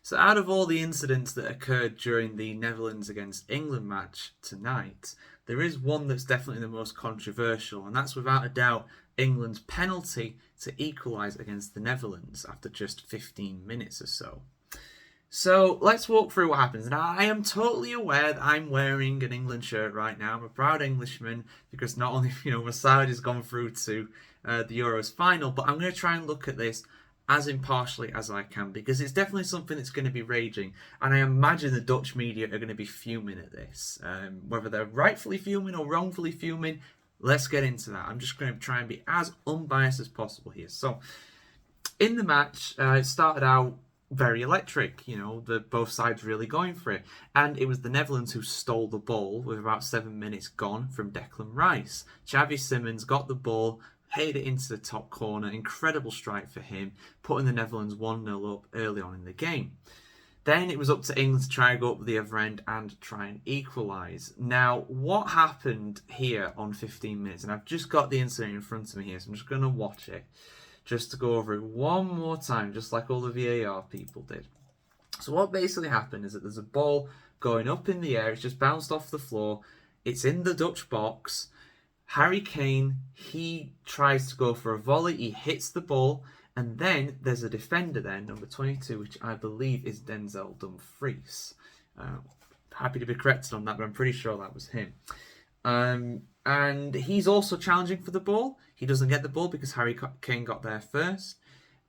So out of all the incidents that occurred during the Netherlands against England match tonight, there is one that's definitely the most controversial, and that's without a doubt England's penalty to equalise against the Netherlands after just 15 minutes or so. So let's walk through what happens. Now, I am totally aware that I'm wearing an England shirt right now. I'm a proud Englishman because not only, my side has gone through to the Euros final, but I'm going to try and look at this as impartially as I can because it's definitely something that's going to be raging. And I imagine the Dutch media are going to be fuming at this. Whether they're rightfully fuming or wrongfully fuming, let's get into that. I'm just going to try and be as unbiased as possible here. So, in the match, it started out very electric, both sides really going for it. And it was the Netherlands who stole the ball with about 7 minutes gone from Declan Rice. Xavi Simons got the ball, headed it into the top corner, incredible strike for him, putting the Netherlands 1-0 up early on in the game. Then it was up to England to try and go up the other end and try and equalise. Now, what happened here on 15 minutes, and I've just got the incident in front of me here, so I'm just going to watch it, just to go over it one more time, just like all the VAR people did. So what basically happened is that there's a ball going up in the air, it's just bounced off the floor, it's in the Dutch box. Harry Kane, he tries to go for a volley, he hits the ball, and then there's a defender there, number 22, which I believe is Denzel Dumfries. Happy to be corrected on that, but I'm pretty sure that was him. And he's also challenging for the ball. He doesn't get the ball because Harry Kane got there first.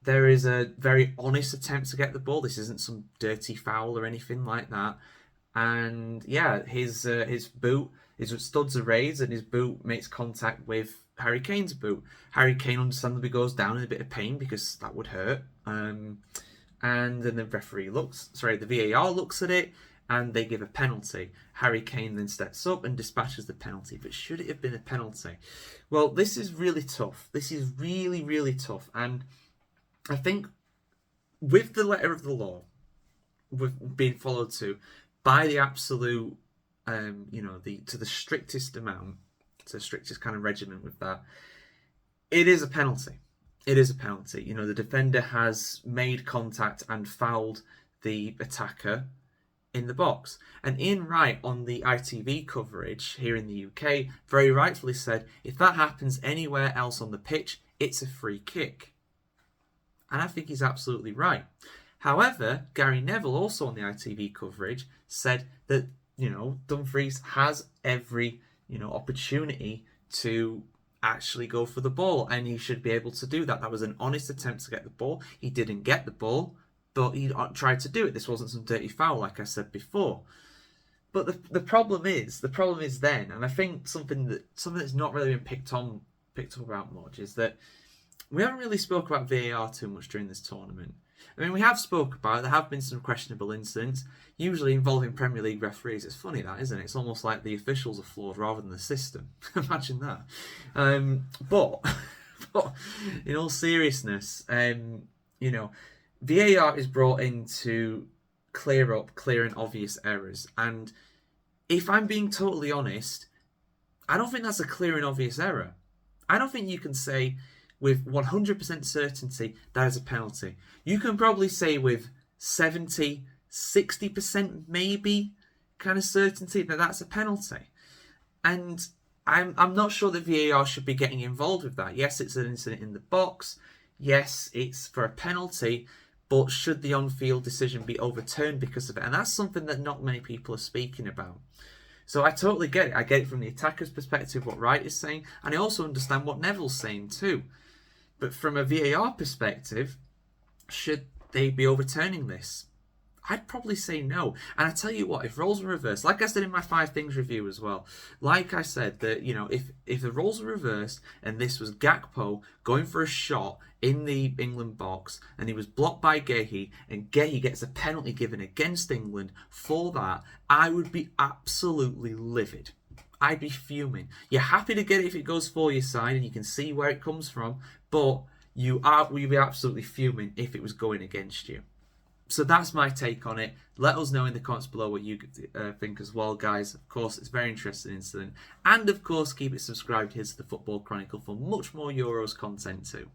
There is a very honest attempt to get the ball. This isn't some dirty foul or anything like that. And yeah, his boot, his studs are raised and his boot makes contact with Harry Kane's boot. Harry Kane understandably goes down in a bit of pain because that would hurt. And then the VAR looks at it and they give a penalty. Harry Kane then steps up and dispatches the penalty. But should it have been a penalty? Well, this is really tough. This is really, really tough. And I think with the letter of the law, with being followed to by the absolute, to the strictest amount, to the strictest kind of regimen with that, it is a penalty. It is a penalty. The defender has made contact and fouled the attacker in the box. And Ian Wright on the ITV coverage here in the UK very rightfully said, if that happens anywhere else on the pitch, it's a free kick. And I think he's absolutely right. However, Gary Neville, also on the ITV coverage, said that, Dumfries has every, opportunity to actually go for the ball and he should be able to do that. That was an honest attempt to get the ball. He didn't get the ball, but he tried to do it. This wasn't some dirty foul, like I said before. But the problem is then, and I think something that's not really been picked up about much is that we haven't really spoke about VAR too much during this tournament. I mean, we have spoke about it. There have been some questionable incidents, usually involving Premier League referees. It's funny that, isn't it? It's almost like the officials are flawed rather than the system. Imagine that. But in all seriousness, VAR is brought in to clear up clear and obvious errors. And if I'm being totally honest, I don't think that's a clear and obvious error. I don't think you can say with 100% certainty that is a penalty. You can probably say with 70, 60% maybe kind of certainty that that's a penalty. And I'm not sure that VAR should be getting involved with that. Yes, it's an incident in the box. Yes, it's for a penalty. But should the on-field decision be overturned because of it? And that's something that not many people are speaking about. So I totally get it. I get it from the attacker's perspective, what Wright is saying. And I also understand what Neville's saying too. But from a VAR perspective, should they be overturning this? I'd probably say no. And I tell you what, if roles were reversed, like I said in my 5 things review as well, like I said that, if the roles were reversed and this was Gakpo going for a shot in the England box and he was blocked by Gehi and Gehi gets a penalty given against England for that, I would be absolutely livid. I'd be fuming. You're happy to get it if it goes for your side and you can see where it comes from, but you'd be absolutely fuming if it was going against you. So that's my take on it. Let us know in the comments below what you think as well, guys. Of course, it's a very interesting incident. And of course, keep it subscribed here to the Football Chronicle for much more Euros content too.